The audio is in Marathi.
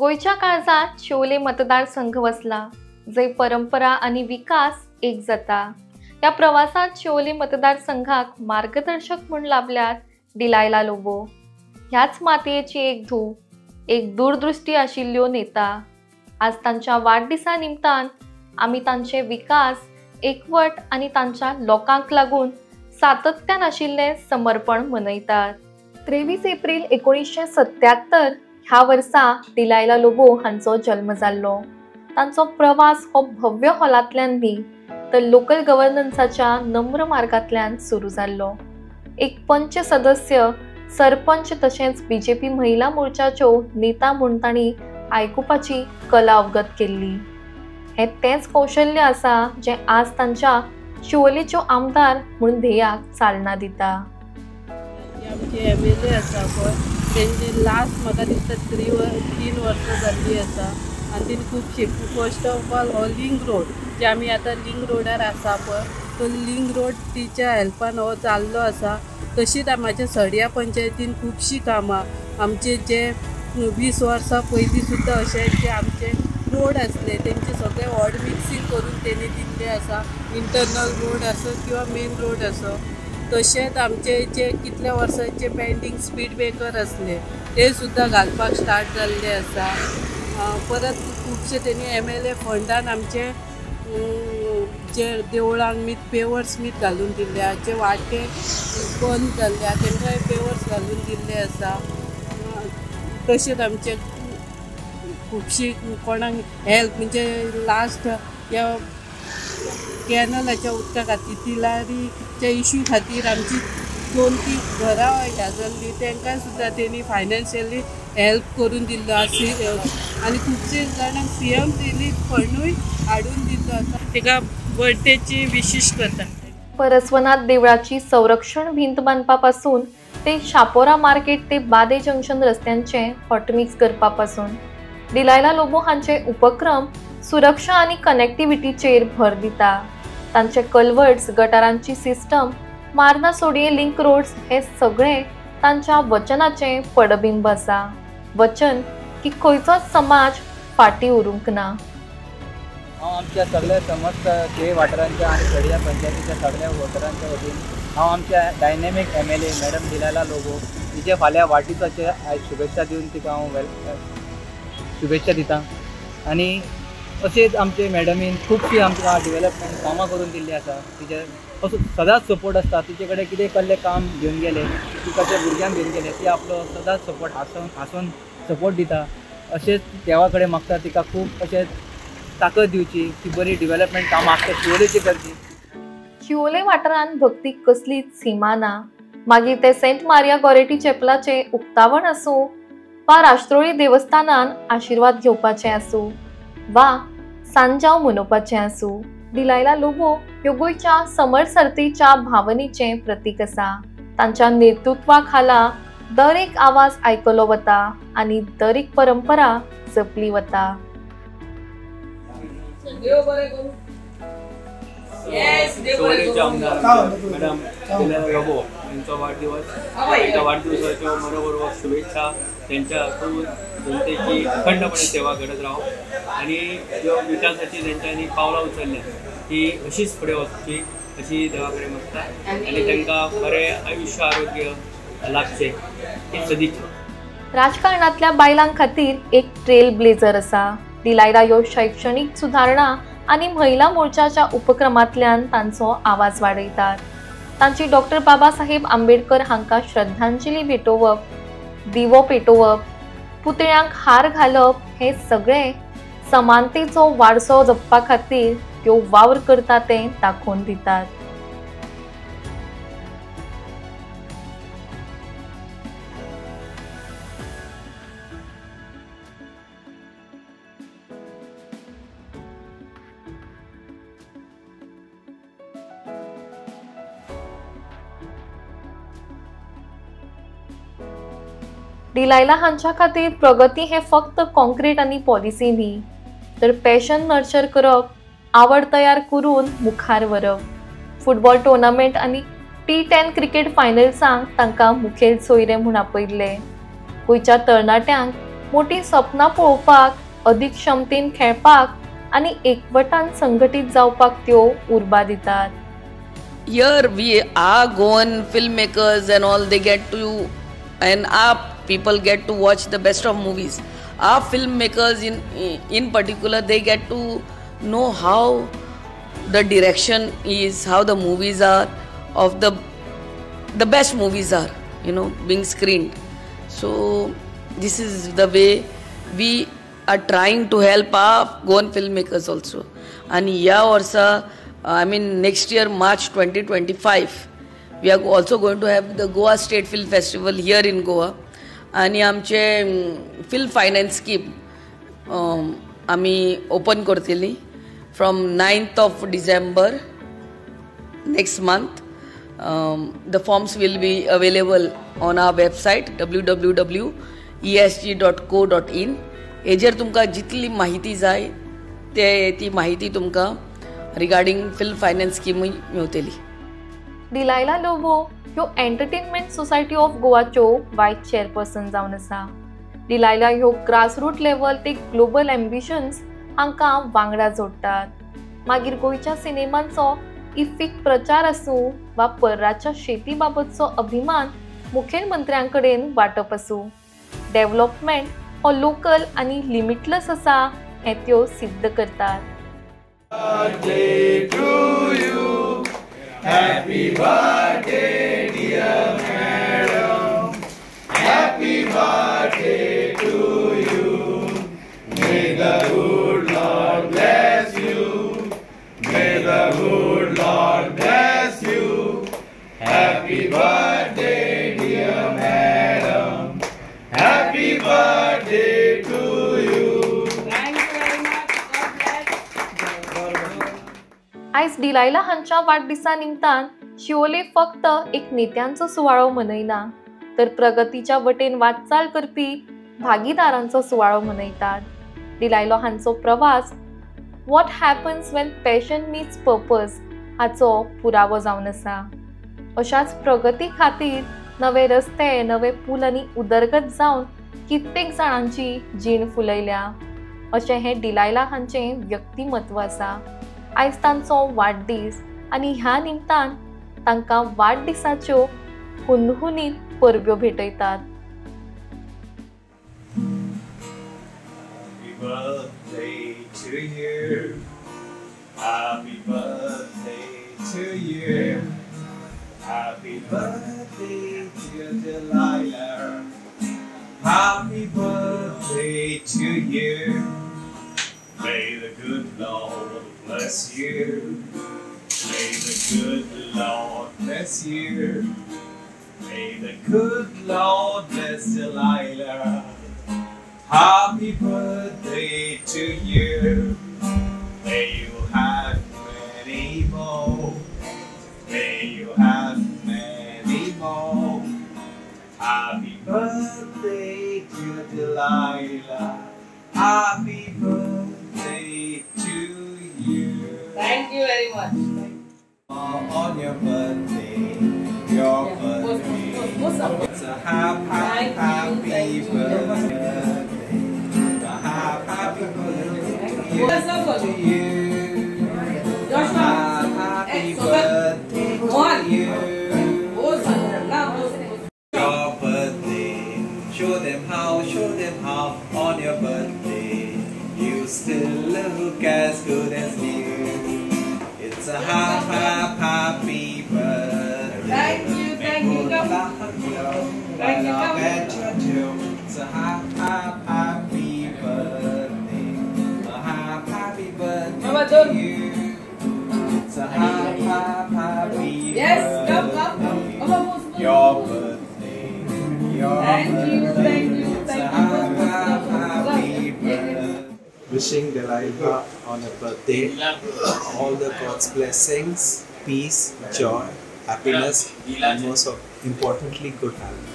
गोयच्या काळजात शोले मतदारसंघ वसला, जय परंपरा आणि विकास एक जाता। या प्रवासात शोले मतदारसंघाक मार्गदर्शक म्हणून लाभल्यात डिलायला लोबो। ह्याच मातयेची एक धूव, एक दूरदृष्टी आशिल्ल्यो नेता। आज तांच्या वाढदिसा निमतान आमी तांचे विकास, एकवट आणि तांच्या लोकांक लागून सातत्यान आशिल्ले समर्पण मनयतात। 23 एप्रिल 1977 ह्या वर्सा डिलायला लोबो हांचो जल्म जाल्लो। तांचो प्रवास हो भव्य हॉलांतल्यान न्ही, तर लोकल गव्हर्नन्साच्या नम्र मार्गांतल्यान सुरू जाल्लो। एक पंच सदस्य, सरपंच तशेंच बीजेपी महिला मोर्चाच्यो नेता म्हूण तांणी आयकुपाची कला अवगत केल्ली। हे तेंच कौशल्य आसा जे आज तांच्या शिवोलेच्यो आमदार म्हूण ध्येयाक चालना दिता। आमचे MLA आसा पळय, तेंचे लास्ट म्हाका दिसता 3 वर्सां जाल्ली आसा आनी तेणी खुबशे फर्स्ट ऑफ ऑल हो लिंक रोड जे आमी आतां लिंक रोडार आसा पळय, तो लिंक रोड तिच्या हेल्पान हो जाल्लो आसा। तशीच आमच्या सड्या पंचायतीन खुबशीं कामां आमचे जे 20 वर्सां पयलीं सुद्दां अशे जे आमचे रोड आसले तेंचे सगळे वॉर्ड मिक्सिंग करून तेणी दिल्ले आसा। इंटरनल रोड आसो किंवा मेन रोड आसो। तशेंच आमचे जे कितल्या वर्सांचे पेंडींग स्पीड ब्रेकर आसले ते सुद्दां घालपाक स्टार्ट जाल्ले आसा। परत खुबशे तेणी MLA फंडान आमचे जे देवळांक पेवर्स घालून दिल्ले, जे वाटे बंद जाल्ले तांकांय पेवर्स घालून दिल्ले आसा। तशेंच आमचे खुबशी कोणाक हेल्प म्हणजे लास्ट ह्या कॅनलाच्या उदका खातीर तिलारीच्या इश्यू खातीर आमची 2-3 घरां ह्या जाल्ली, तांकां सुद्दां तेणी फायनान्शियली हेल्प करून दिल्लो आनी खुबशे जाणांक CM रिलीफ फंडूय हाडून दिल्लो आसा। ताका बर्थडेची विशीश करता। परसवनाथ देवळाची संरक्षण भिंत बांदपा पासून ते शापोरा मार्केट ते बादे जंक्शन रस्त्यांचे हॉटमिक्स करपा पासून डिलायला लोबो हांचे उपक्रम सुरक्षा आणि कनेक्टिव्हिटीचेर भर दिता। तांचे कल्वर्ट्स, गटारांची सिस्टम, मार्ना सोडिये लिंक रोड्स हे सगळे तांच्या वचनाचे पडबिंब आसा। वचन की खंयचोच समाज फाटी उरूंक ना। हांव आमच्या सगळ्या समस्त के वाठारांच्या आणि सड्या पंचायतीच्या सगळ्या वोटरांच्या वतीन हांव आमच्या dynamic MLA madam Delilah Lobo तिचे फाल्यां वाडदिसाचे आयज शुभेच्छा दिवन तिका हांव शुभेच्छा दिता। आनी अशेंच आमचे मॅडमीन खुबशीं आमकां डेवलपमेंट कामां करून दिल्ली आसा। तिचे असो सदांच सपोर्ट आसता। तिचे कडेन कितें कसलें काम घेवन गेले, तिका त्या भुरग्यांक घेवन गेले, ती आपलो सदांच सपोर्ट हांसून सपोर्ट दिता। अशेंच देवा कडेन मागता तिका खूब अशेंच ताकद दिवची, ती बरी डेवलपमेंट कामां आसता शिवोलेची करची। शिवोले वाठारांत भक्तीक कसलीच सीमा ना। मागीर ते सेंट मारिया गॉरेटी चॅपलाचे उक्तावण आसूं, वा राष्ट्रोळी देवस्थानान आशिर्वाद घेवपाचें आसूं, वा सांजाव मनोवपाचें आसूं, डिलायला लोबो ह्यो गोंयच्या समरसतेच्या भावनेचें प्रतीक आसा। तांच्या नेतृत्वा खाला दर एक आवाज आयकलो वता आनी दर एक परंपरा जपली वता। शिवोलेचे आमदार मॅडम डिलायला लोबो यांचो वाढदिवस, त्या वाढदिवसाच्यो मनोपूर्वक शुभेच्छा। त्यांच्या हातून जनतेची अखंडपणे सेवा करत राहो आणि ज्यो विकासाची तेंच्यांनी पावलां उचलल्या ती अशीच फुडें वचची अशी देवा कडेन मागता आनी तांकां बरें आयुश्य आरोग्य लाभचें ही सदिच्छा। राजकारणातल्या बायलां खातीर एक ट्रेल ब्लेझर आसा। डिलायला ह्यो शैक्षणिक सुधारणा आणि महिला मोर्चाच्या उपक्रमांतल्यान तांचो आवाज वाडयतात। तांची डॉ. बाबासाहेब आंबेडकर हांकां श्रद्धांजली भेटोवप, दिवो पेटोवप, पुतळ्यांक हार घालप हे सगळे समानतेचो वारसो जपपा खातीर त्यो वावर करता तें दाखोवन दितात। डिलायला हांच्या खातीर प्रगती हे फक्त कॉन्क्रीट आणि पॉलिसी न्ही, तर पॅशन नर्चर करप, आवड तयार करून मुखार व्हरप। फुटबॉल टुर्नामेंट आणि T10 क्रिकेट फायनल्सांक तांकां मुखेल सोयरे म्हूण आपयल्ले। गोंयच्या तरणाट्यांक मोठी स्वप्नां पळोवपाक, अधिक क्षमतेन खेळपाक आणि एकवटान संघटित जावपाक त्यो उर्बा दितात. Here we are Goan filmmakers and all, they get to, and our people get to watch the best of movies. Our filmmakers in particular, they get to know how the direction is, how the movies are, of the best movies are, being screened. So this is the way we are trying to help our Goan filmmakers also. And yeah, also next year, March 2025, we are also going to have the Goa State Film Festival here in Goa. आणि आमचे फिल्म फायनान्स स्कीम आम्ही ओपन करतली from 9th of December next month. The forms will be available on our website www.esg.co.in. हेजेर तुमकां जितली माहिती जाय ती माहिती तुमकां रिगार्डिंग फिल्म फायनान्स स्कीम मेळटली. डिलायला लोबो ह्यो एंटरटेनमेंट सोसायटी ऑफ गोवाच्यो वायस चेअरपर्सन जावन आसा. डिलायला ह्यो ग्रासरूट लेवल ते ग्लोबल एम्बिशन्स हांकां वांगडा जोडटात. मागीर गोंयच्या सिनेमांचो इफीक प्रचार आसूं वा पर्राच्या शेती बाबतचो अभिमान मुखेलमंत्र्यां कडेन वांटप आसूं. डेव्हलपमेंट हो लोकल आनी लिमिटलेस आसा हें त्यो सिद्ध करतात. Happy birthday, dear madam. Happy birthday to you. May the good Lord bless you. May the good Lord bless you. Happy birthday, dear madam. Happy birthday to you. Thank you very much. God bless. आयज डिलायला हांच्या वाडदिसा निमतान शिवोले फक्त एक नेत्यांचो सुवाळो मनयना, तर प्रगतीच्या वटेन वाटचाल करपी भागीदारांचो सुवाळो मनयतात. डिलायलो हांचो प्रवास what happens Wien passion meats purpose हाचो पुरावो जावन आसा. अशाच प्रगती खातीर नवे रस्ते, नवे पूल आनी उदरगत जावन कित्येक जाणांची जीण फुलयल्या अशें हें डिलायला हांचें व्यक्तिमत्व आसा. आयज तांचो वाडदीस आनी ह्या निमतान तांकां वाडदिसाच्यो हुनहुनीत परब्यो भेटयतात. Happy birthday to you. Happy birthday to you. Happy birthday to Delilah. Happy birthday to you. May the good Lord bless you. May the good Lord bless you. May the good Lord bless Delilah. Happy birthday to you. May you have many more. May you have many more. Happy birthday to Delilah. Happy birthday to you. Thank you very much. On your birthday, your birthday. It's a happy birthday. It's a happy birthday to you. Happy birthday to you. Your birthday. Show them how on your birthday you still look as good as new. It's a happy birthday. Thank you. Thank you. It's a happy birthday. A happy birthday Mama, to you. It's a happy Yes, come. birthday. Your birthday. Your Thank you. birthday. It's a happy birthday. Wishing Delilah on her birthday all the God's blessings, peace, joy, happiness, and most importantly, good health.